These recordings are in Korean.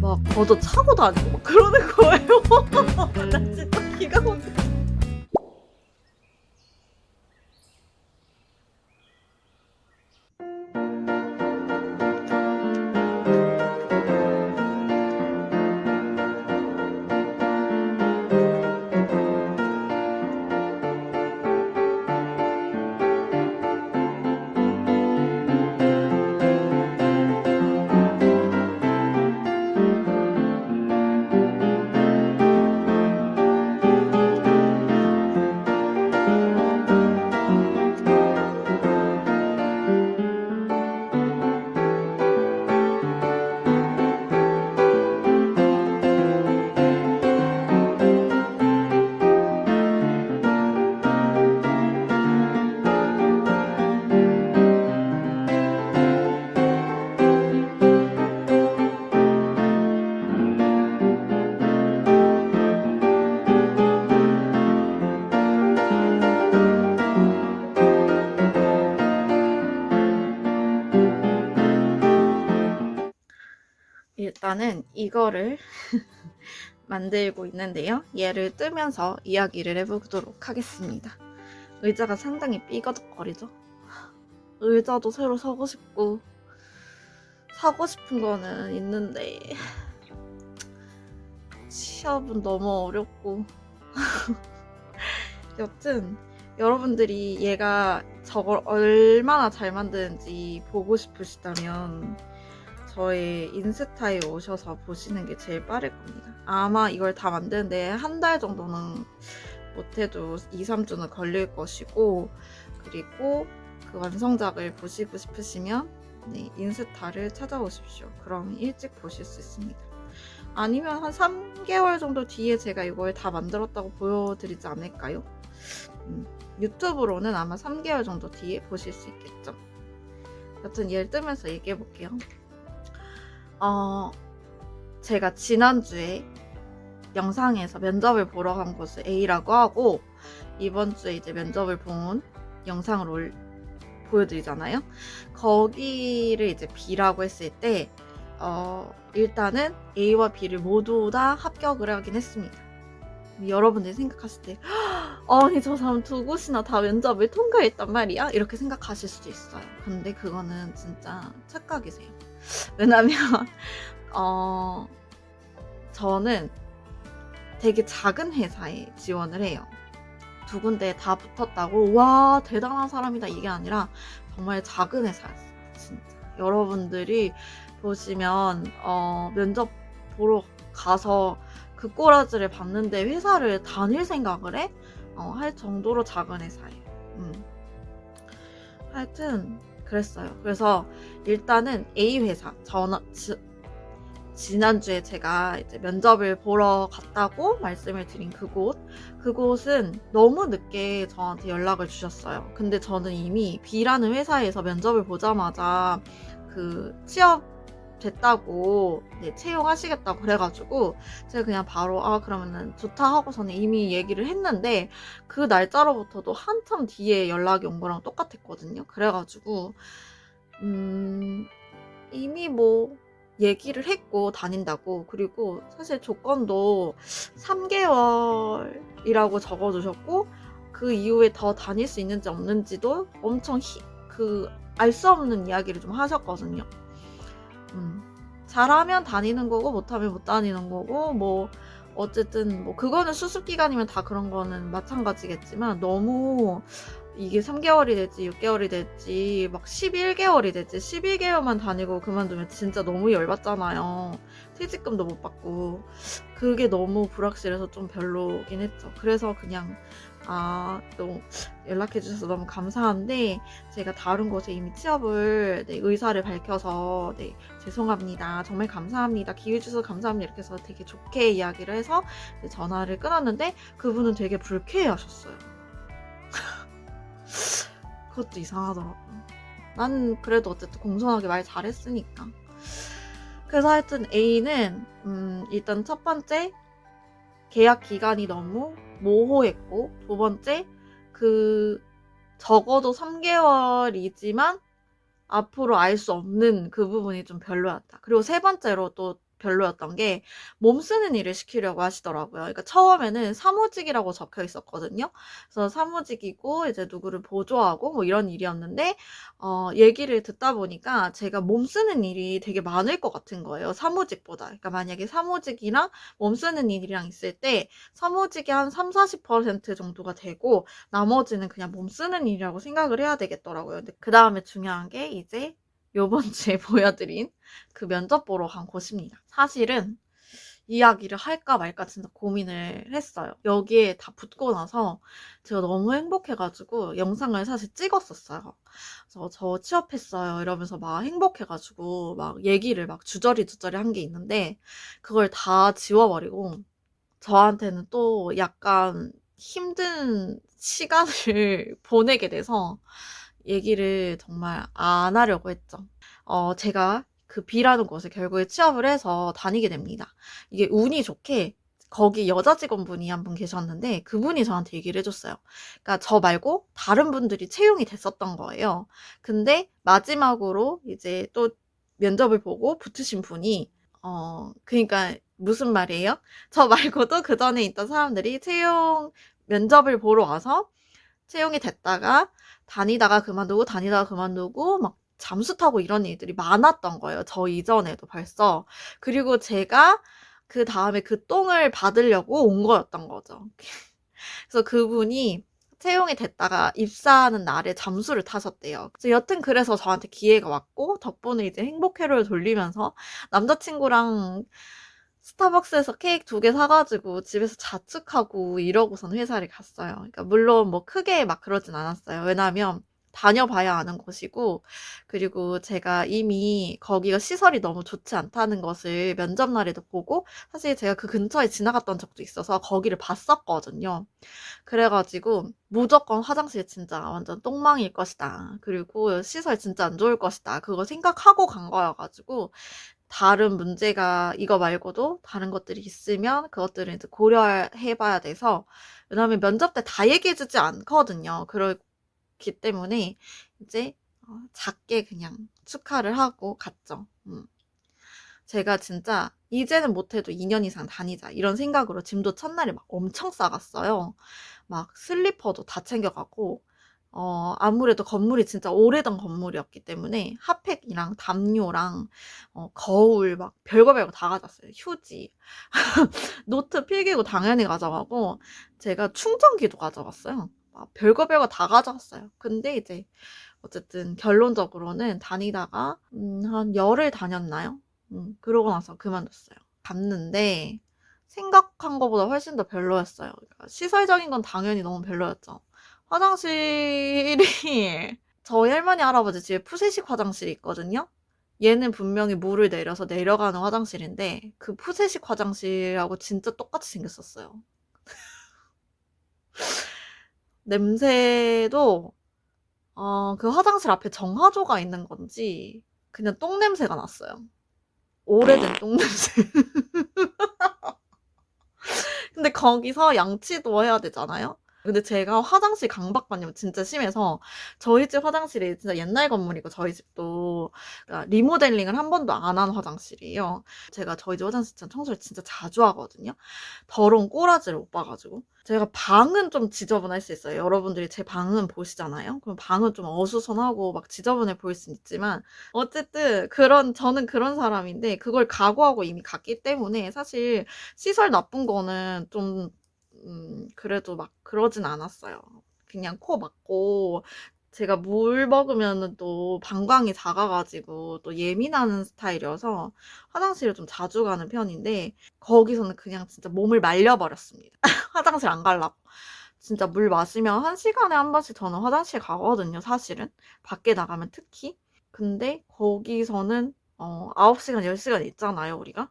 막 거저 차고 다니고 막 그러는 거예요. 나 진짜 기가 막혀. 일단은 이거를 만들고 있는데요. 얘를 뜨면서 이야기를 해보도록 하겠습니다. 의자가 상당히 삐거덕거리죠. 의자도 새로 사고 싶고 사고 싶은 거는 있는데 취업은 너무 어렵고 여튼 여러분들이 얘가 저걸 얼마나 잘 만드는지 보고 싶으시다면 저의 인스타에 오셔서 보시는 게 제일 빠를 겁니다. 아마 이걸 다 만드는데 한 달 정도는 못해도 2-3주는 걸릴 것이고, 그리고 그 완성작을 보시고 싶으시면 네, 인스타를 찾아오십시오. 그럼 일찍 보실 수 있습니다. 아니면 한 3개월 정도 뒤에 제가 이걸 다 만들었다고 보여드리지 않을까요? 유튜브로는 아마 3개월 정도 뒤에 보실 수 있겠죠. 여튼 얘를 뜨면서 얘기해 볼게요. 제가 지난주에 영상에서 면접을 보러 간 곳을 A라고 하고, 이번 주에 이제 면접을 본 영상을 보여드리잖아요. 거기를 이제 B라고 했을 때 일단은 A와 B를 모두 다 합격을 하긴 했습니다. 여러분들이 생각하실 때 아니 저 사람 두 곳이나 다 면접을 통과했단 말이야? 이렇게 생각하실 수도 있어요. 근데 그거는 진짜 착각이세요. 왜냐면 저는 되게 작은 회사에 지원을 해요. 두 군데 다 붙었다고 와 대단한 사람이다 이게 아니라 정말 작은 회사였어요. 진짜 여러분들이 보시면 면접 보러 가서 그 꼬라지를 봤는데 회사를 다닐 생각을 해? 할 정도로 작은 회사예요. 하여튼 그랬어요. 그래서 일단은 A 회사 지난주에 제가 이제 면접을 보러 갔다고 말씀을 드린 그곳은 너무 늦게 저한테 연락을 주셨어요. 근데 저는 이미 B라는 회사에서 면접을 보자마자 그 취업 됐다고 채용하시겠다고 그래가지고 제가 그냥 바로 그러면은 좋다 하고서는 이미 얘기를 했는데 그 날짜로부터도 한참 뒤에 연락이 온 거랑 똑같았거든요. 그래가지고 이미 뭐 얘기를 했고 다닌다고, 그리고 사실 조건도 3개월이라고 적어주셨고 그 이후에 더 다닐 수 있는지 없는지도 엄청 알 수 없는 이야기를 좀 하셨거든요. 잘하면 다니는 거고 못하면 못 다니는 거고 뭐 어쨌든 뭐 그거는 수습 기간이면 다 그런 거는 마찬가지겠지만 너무 이게 3개월이 될지 6개월이 될지 막 11개월이 될지 11개월만 다니고 그만두면 진짜 너무 열받잖아요. 퇴직금도 못 받고 그게 너무 불확실해서 좀 별로긴 했죠. 그래서 그냥 또 연락해 주셔서 너무 감사한데 제가 다른 곳에 이미 취업을 의사를 밝혀서 죄송합니다. 정말 감사합니다. 기회 주셔서 감사합니다. 이렇게 해서 되게 좋게 이야기를 해서 전화를 끊었는데 그분은 되게 불쾌해 하셨어요. 그것도 이상하더라고요. 난 그래도 어쨌든 공손하게 말 잘했으니까. 그래서 하여튼 A는 일단 첫 번째 계약 기간이 너무 모호했고, 두 번째 적어도 3개월이지만 앞으로 알 수 없는 그 부분이 좀 별로였다. 그리고 세 번째로 또 별로였던 게 몸 쓰는 일을 시키려고 하시더라고요. 그러니까 처음에는 사무직이라고 적혀 있었거든요. 그래서 사무직이고 이제 누구를 보조하고 뭐 이런 일이었는데 얘기를 듣다 보니까 제가 몸 쓰는 일이 되게 많을 것 같은 거예요, 사무직보다. 그러니까 만약에 사무직이랑 몸 쓰는 일이랑 있을 때 사무직이 한 30-40% 정도가 되고 나머지는 그냥 몸 쓰는 일이라고 생각을 해야 되겠더라고요. 근데 그다음에 중요한 게 이제 요번 주에 보여드린 그 면접 보러 간 곳입니다. 사실은 이야기를 할까 말까 진짜 고민을 했어요. 여기에 다 붙고 나서 제가 너무 행복해가지고 영상을 사실 찍었었어요. 그래서 저 취업했어요 이러면서 막 행복해가지고 막 얘기를 막 주저리 한 게 있는데 그걸 다 지워버리고 저한테는 또 약간 힘든 시간을 보내게 돼서 얘기를 정말 안 하려고 했죠. 제가 그 B라는 곳에 결국에 취업을 해서 다니게 됩니다. 이게 운이 좋게 거기 여자 직원분이 한 분 계셨는데 그분이 저한테 얘기를 해줬어요. 그러니까 저 말고 다른 분들이 채용이 됐었던 거예요. 근데 마지막으로 이제 또 면접을 보고 붙으신 분이 그러니까 무슨 말이에요? 저 말고도 그 전에 있던 사람들이 채용 면접을 보러 와서 채용이 됐다가 다니다가 그만두고 막 잠수 타고 이런 일들이 많았던 거예요. 저 이전에도 벌써. 그리고 제가 그 다음에 그 똥을 받으려고 온 거였던 거죠. 그래서 그분이 채용이 됐다가 입사하는 날에 잠수를 타셨대요. 그래서 여튼 그래서 저한테 기회가 왔고 덕분에 이제 행복회로를 돌리면서 남자친구랑 스타벅스에서 케이크 2개 사가지고 집에서 자축하고 이러고선 회사를 갔어요. 그러니까 물론 뭐 크게 막 그러진 않았어요. 왜냐면 다녀봐야 아는 곳이고 그리고 제가 이미 거기가 시설이 너무 좋지 않다는 것을 면접 날에도 보고 사실 제가 그 근처에 지나갔던 적도 있어서 거기를 봤었거든요. 그래가지고 무조건 화장실 진짜 완전 똥망일 것이다. 그리고 시설 진짜 안 좋을 것이다. 그거 생각하고 간 거여가지고 다른 문제가 이거 말고도 다른 것들이 있으면 그것들을 이제 고려해봐야 돼서 왜냐하면 면접 때 다 얘기해주지 않거든요. 그렇기 때문에 이제 작게 그냥 축하를 하고 갔죠. 제가 진짜 이제는 못해도 2년 이상 다니자 이런 생각으로 짐도 첫날에 막 엄청 싸갔어요. 막 슬리퍼도 다 챙겨가고 아무래도 건물이 진짜 오래된 건물이었기 때문에 핫팩이랑 담요랑 거울 막 별거 다 가져왔어요. 휴지, 노트 필기구 당연히 가져가고 제가 충전기도 가져갔어요. 막 별거 다 가져왔어요. 근데 이제 어쨌든 결론적으로는 다니다가 한 열흘 다녔나요? 그러고 나서 그만뒀어요. 갔는데 생각한 것보다 훨씬 더 별로였어요. 그러니까 시설적인 건 당연히 너무 별로였죠. 화장실이 저희 할머니 할아버지 집에 푸세식 화장실이 있거든요. 얘는 분명히 물을 내려서 내려가는 화장실인데 그 푸세식 화장실하고 진짜 똑같이 생겼었어요. 냄새도 그 화장실 앞에 정화조가 있는 건지 그냥 똥 냄새가 났어요. 오래된 똥 냄새. 근데 거기서 양치도 해야 되잖아요. 근데 제가 화장실 강박관념 진짜 심해서 저희 집 화장실이 진짜 옛날 건물이고 저희 집도 그러니까 리모델링을 한 번도 안 한 화장실이에요. 제가 저희 집 화장실 청소를 진짜 자주 하거든요. 더러운 꼬라지를 못 봐가지고. 제가 방은 좀 지저분할 수 있어요. 여러분들이 제 방은 보시잖아요. 그럼 방은 좀 어수선하고 막 지저분해 보일 수 있지만 어쨌든 저는 그런 사람인데 그걸 각오하고 이미 갔기 때문에 사실 시설 나쁜 거는 좀 그래도 막 그러진 않았어요. 그냥 코 막고 제가 물 먹으면은 또 방광이 작아가지고 또 예민한 스타일이어서 화장실을 좀 자주 가는 편인데 거기서는 그냥 진짜 몸을 말려버렸습니다. 화장실 안 가려고. 진짜 물 마시면 1시간에 한 번씩 저는 화장실 가거든요, 사실은. 밖에 나가면 특히. 근데 거기서는 9시간, 10시간 있잖아요, 우리가.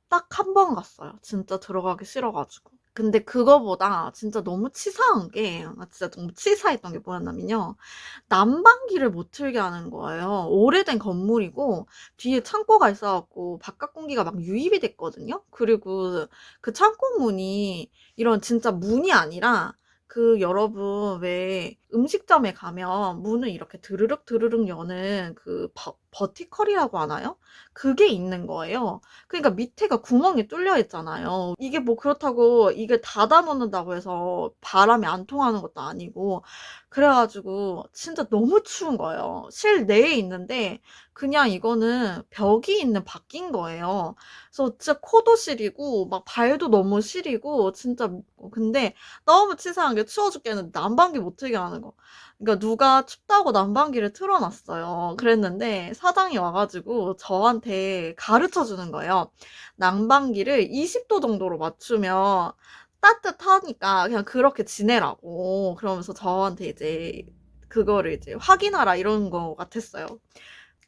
딱 한 번 갔어요. 진짜 들어가기 싫어가지고. 근데 그거보다 진짜 너무 치사한 게, 진짜 너무 치사했던 게 뭐였냐면요. 난방기를 못 틀게 하는 거예요. 오래된 건물이고, 뒤에 창고가 있어갖고, 바깥 공기가 막 유입이 됐거든요? 그리고 그 창고 문이 이런 진짜 문이 아니라, 여러분, 왜 음식점에 가면 문을 이렇게 드르륵 여는 버티컬이라고 하나요? 그게 있는 거예요. 그러니까 밑에가 구멍이 뚫려 있잖아요. 이게 뭐 그렇다고 이게 닫아 놓는다고 해서 바람이 안 통하는 것도 아니고, 그래가지고 진짜 너무 추운 거예요. 실내에 있는데 그냥 이거는 벽이 있는 밖인 거예요. 그래서 진짜 코도 시리고 막 발도 너무 시리고 진짜. 근데 너무 치사한 게 추워 죽겠는데 난방기 못 틀게 하는 거. 그러니까 누가 춥다고 난방기를 틀어놨어요. 그랬는데 사장이 와가지고 저한테 가르쳐 주는 거예요. 난방기를 20도 정도로 맞추면 따뜻하니까 그냥 그렇게 지내라고. 그러면서 저한테 이제 그거를 이제 확인하라 이런 거 같았어요.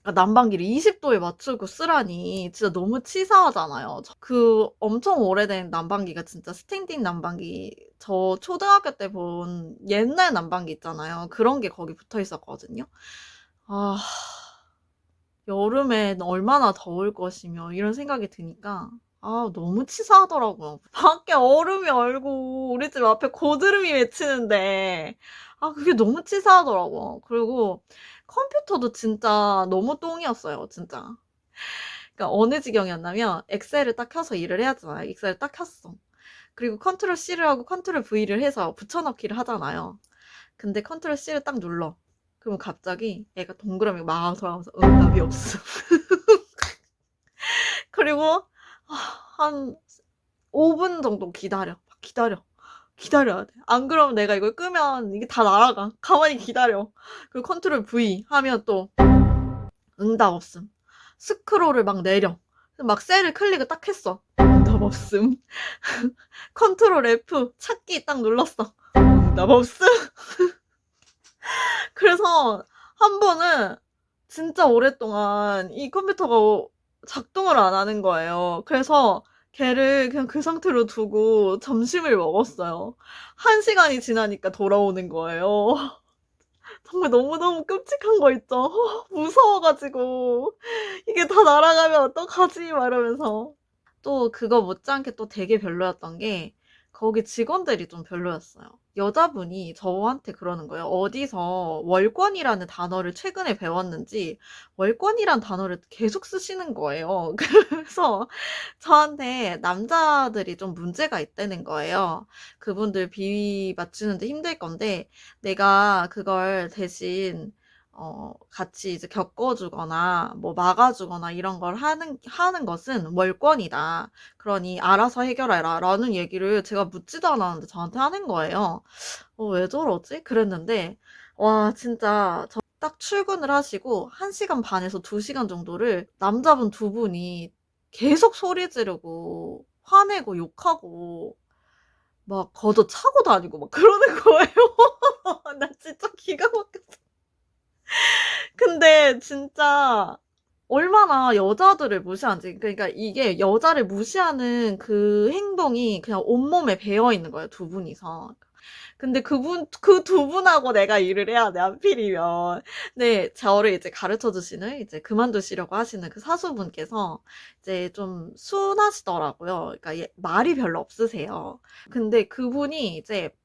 그러니까 난방기를 20도에 맞추고 쓰라니 진짜 너무 치사하잖아요. 그 엄청 오래된 난방기가 진짜 스탠딩 난방기, 저 초등학교 때 본 옛날 난방기 있잖아요. 그런 게 거기 붙어 있었거든요. 아, 여름엔 얼마나 더울 것이며 이런 생각이 드니까 너무 치사하더라고요. 밖에 얼음이 얼고 우리 집 앞에 고드름이 맺히는데 그게 너무 치사하더라고요. 그리고 컴퓨터도 진짜 너무 똥이었어요, 진짜. 그러니까 어느 지경이었냐면 엑셀을 딱 켜서 일을 해야 하잖아요. 엑셀을 딱 켰어. 그리고 컨트롤 C를 하고 컨트롤 V를 해서 붙여넣기를 하잖아요. 근데 컨트롤 C를 딱 눌러. 그러면 갑자기 애가 동그라미 막 돌아가면서 응답이 없음. 그리고 한 5분 정도 기다려야 돼. 안 그러면 내가 이걸 끄면 이게 다 날아가. 가만히 기다려. 그리고 컨트롤 V 하면 또 응답 없음. 스크롤을 막 내려. 막 셀을 클릭을 딱 했어. 응답 없음. 컨트롤 F 찾기 딱 눌렀어. 응답 없음. 그래서 한 번은 진짜 오랫동안 이 컴퓨터가 작동을 안 하는 거예요. 그래서 걔를 그냥 그 상태로 두고 점심을 먹었어요. 1시간이 지나니까 돌아오는 거예요. 정말 너무너무 끔찍한 거 있죠. 무서워가지고 이게 다 날아가면 어떡하지? 막 이러면서. 또 그거 못지않게 또 되게 별로였던 게 거기 직원들이 좀 별로였어요. 여자분이 저한테 그러는 거예요. 어디서 월권이라는 단어를 최근에 배웠는지 월권이란 단어를 계속 쓰시는 거예요. 그래서 저한테 남자들이 좀 문제가 있다는 거예요. 그분들 비위 맞추는데 힘들 건데 내가 그걸 대신 같이 이제 겪어주거나 뭐 막아주거나 이런 걸 하는 것은 월권이다. 그러니 알아서 해결해라 라는 얘기를 제가 묻지도 않았는데 저한테 하는 거예요. 왜 저러지? 그랬는데 와 진짜 저 딱 출근을 하시고 1시간 반에서 2시간 정도를 남자분 두 분이 계속 소리 지르고 화내고 욕하고 막 걷어 차고 다니고 막 그러는 거예요. 나 진짜 기가 막혔어. 근데 진짜 얼마나 여자들을 무시하는지. 그러니까 이게 여자를 무시하는 그 행동이 그냥 온몸에 배어 있는 거예요, 두 분이서. 근데 그 두 분하고 내가 일을 해야 돼, 하필이면. 네, 저를 이제 가르쳐 주시는, 이제 그만두시려고 하시는 그 사수분께서 이제 좀 순하시더라고요. 그러니까 말이 별로 없으세요. 근데 그분이 이제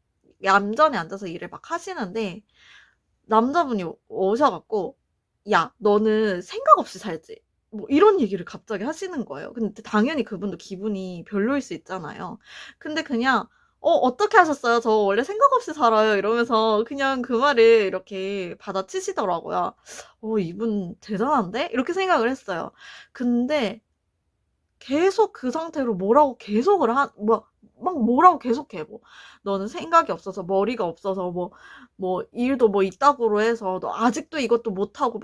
얌전히 앉아서 일을 막 하시는데, 남자분이 오셔갖고, 야, 너는 생각 없이 살지? 뭐 이런 얘기를 갑자기 하시는 거예요. 근데 당연히 그분도 기분이 별로일 수 있잖아요. 근데 그냥, 어떻게 하셨어요? 저 원래 생각 없이 살아요. 이러면서 그냥 그 말을 이렇게 받아치시더라고요. 이분 대단한데? 이렇게 생각을 했어요. 근데 계속 그 상태로 뭐라고 계속을 막 뭐라고 계속해. 뭐, 너는 생각이 없어서, 머리가 없어서, 일도 뭐 이따구로 해서, 너 아직도 이것도 못하고,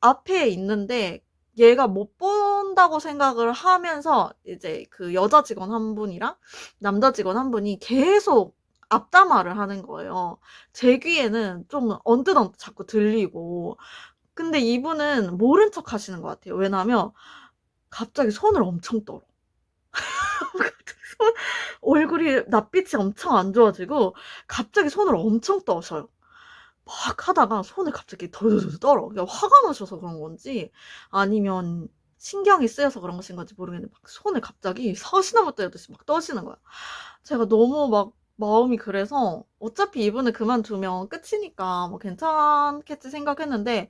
앞에 있는데, 얘가 못 본다고 생각을 하면서, 이제 그 여자 직원 한 분이랑 남자 직원 한 분이 계속 앞담화를 하는 거예요. 제 귀에는 좀 언뜻언뜻 자꾸 들리고. 근데 이분은 모른 척 하시는 것 같아요. 왜냐면, 갑자기 손을 엄청 떨어. 얼굴이 낯빛이 엄청 안 좋아지고 갑자기 손을 엄청 떠셔요. 막 하다가 손을 갑자기 덜덜덜 떨어. 그러니까 화가 나셔서 그런 건지 아니면 신경이 쓰여서 그런 것인 건지 모르겠는데 막 손을 갑자기 서시나무 때리듯이 막 떠시는 거야. 제가 너무 막 마음이 그래서 어차피 이분을 그만두면 끝이니까 뭐 괜찮겠지 생각했는데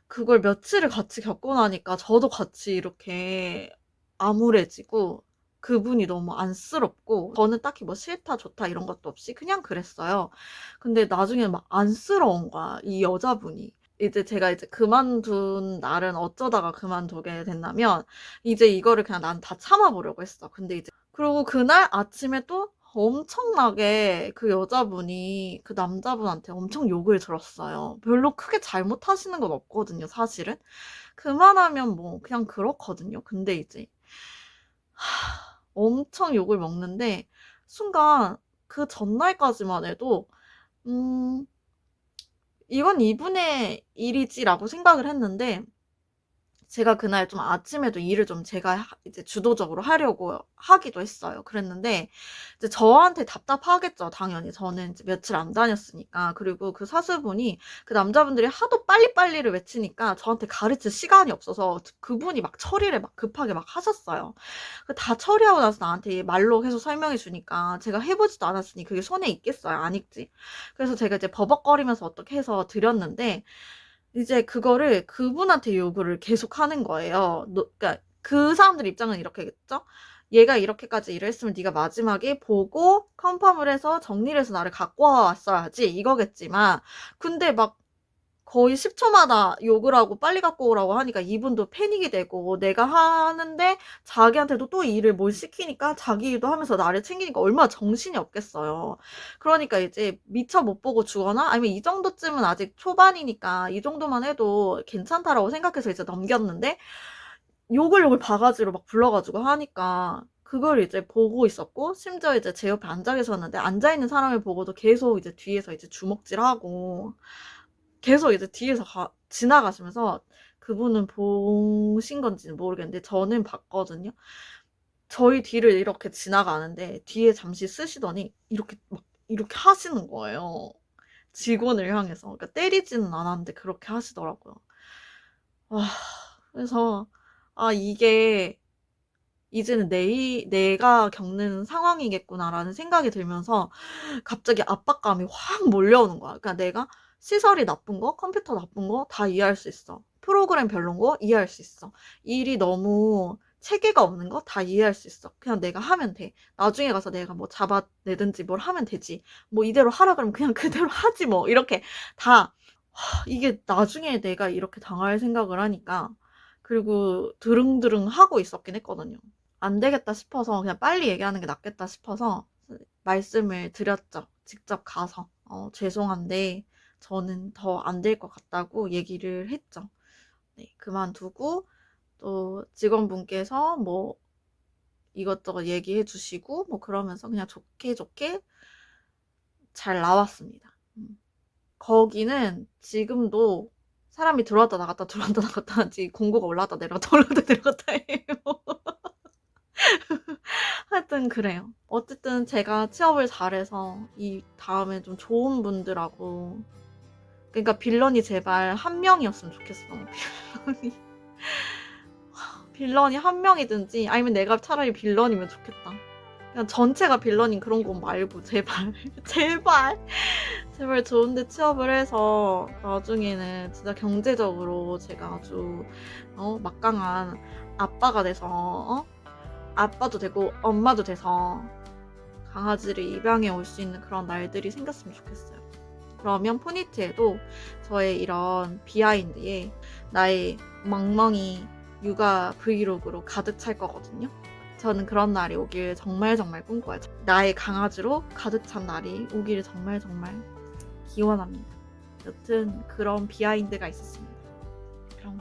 그걸 며칠을 같이 겪고 나니까 저도 같이 이렇게 암울해지고 그분이 너무 안쓰럽고 저는 딱히 뭐 싫다 좋다 이런 것도 없이 그냥 그랬어요. 근데 나중에 막 안쓰러운 거야, 이 여자분이. 이제 제가 이제 그만둔 날은 어쩌다가 그만두게 됐냐면 이제 이거를 그냥 난 다 참아보려고 했어. 근데 이제 그리고 그날 아침에 또 엄청나게 그 여자분이 그 남자분한테 엄청 욕을 들었어요. 별로 크게 잘못하시는 건 없거든요, 사실은. 그만하면 뭐 그냥 그렇거든요. 근데 이제 엄청 욕을 먹는데 순간 그 전날까지만 해도 음 이건 이분의 일이지라고 생각을 했는데 제가 그날 좀 아침에도 일을 좀 제가 이제 주도적으로 하려고 하기도 했어요. 그랬는데 이제 저한테 답답하겠죠, 당연히. 저는 이제 며칠 안 다녔으니까. 그리고 그 사수분이 그 남자분들이 하도 빨리빨리를 외치니까 저한테 가르칠 시간이 없어서 그분이 막 처리를 막 급하게 막 하셨어요. 다 처리하고 나서 나한테 말로 계속 설명해 주니까 제가 해보지도 않았으니 그게 손에 있겠어요? 안 익지. 그래서 제가 이제 버벅거리면서 어떻게 해서 드렸는데 이제 그거를 그분한테 요구를 계속 하는 거예요. 그러니까 그 사람들 입장은 이렇게겠죠? 얘가 이렇게까지 일을 했으면 네가 마지막에 보고 컨펌을 해서 정리를 해서 나를 갖고 왔어야지 이거겠지만 근데 막 거의 10초마다 욕을 하고 빨리 갖고 오라고 하니까 이분도 패닉이 되고 내가 하는데 자기한테도 또 일을 뭘 시키니까 자기 일도 하면서 나를 챙기니까 얼마나 정신이 없겠어요. 그러니까 이제 미처 못 보고 주거나 아니면 이 정도쯤은 아직 초반이니까 이 정도만 해도 괜찮다라고 생각해서 이제 넘겼는데 욕을 바가지로 막 불러가지고 하니까 그걸 이제 보고 있었고 심지어 이제 제 옆에 앉아 계셨는데 앉아있는 사람을 보고도 계속 이제 뒤에서 이제 주먹질하고 계속 이제 뒤에서 지나가시면서 그분은 보신 건지는 모르겠는데 저는 봤거든요. 저희 뒤를 이렇게 지나가는데 뒤에 잠시 쓰시더니 이렇게 막 이렇게 하시는 거예요. 직원을 향해서. 그러니까 때리지는 않았는데 그렇게 하시더라고요. 그래서 이게 이제는 내가 겪는 상황이겠구나라는 생각이 들면서 갑자기 압박감이 확 몰려오는 거야. 그러니까 내가 시설이 나쁜 거, 컴퓨터 나쁜 거 다 이해할 수 있어. 프로그램 별론 거 이해할 수 있어. 일이 너무 체계가 없는 거 다 이해할 수 있어. 그냥 내가 하면 돼. 나중에 가서 내가 뭐 잡아내든지 뭘 하면 되지. 뭐 이대로 하라 그러면 그냥 그대로 하지 뭐. 이렇게 다 이게 나중에 내가 이렇게 당할 생각을 하니까 그리고 드릉드릉 하고 있었긴 했거든요. 안 되겠다 싶어서 그냥 빨리 얘기하는 게 낫겠다 싶어서 말씀을 드렸죠. 직접 가서 죄송한데 저는 더 안 될 것 같다고 얘기를 했죠. 네, 그만두고 또 직원분께서 뭐 이것저것 얘기해 주시고 뭐 그러면서 그냥 좋게 좋게 잘 나왔습니다. 거기는 지금도 사람이 들어왔다 나갔다 들어왔다 나갔다 하지 공고가 올라왔다 내려갔다 올라갔다 내려갔다 해요. 하여튼 그래요. 어쨌든 제가 취업을 잘해서 이 다음에 좀 좋은 분들하고 그러니까 빌런이 제발 한 명이었으면 좋겠어. 빌런이 한 명이든지 아니면 내가 차라리 빌런이면 좋겠다. 그냥 전체가 빌런인 그런 거 말고 제발 제발 제발 좋은데 취업을 해서 나중에는 진짜 경제적으로 제가 아주 막강한 아빠가 돼서 아빠도 되고 엄마도 돼서 강아지를 입양해 올 수 있는 그런 날들이 생겼으면 좋겠어요. 그러면 포니트에도 저의 이런 비하인드에 나의 멍멍이 육아 브이로그로 가득 찰 거거든요. 저는 그런 날이 오길 정말 정말 꿈꿔요. 나의 강아지로 가득 찬 날이 오기를 정말 정말 기원합니다. 여튼 그런 비하인드가 있었습니다. 그럼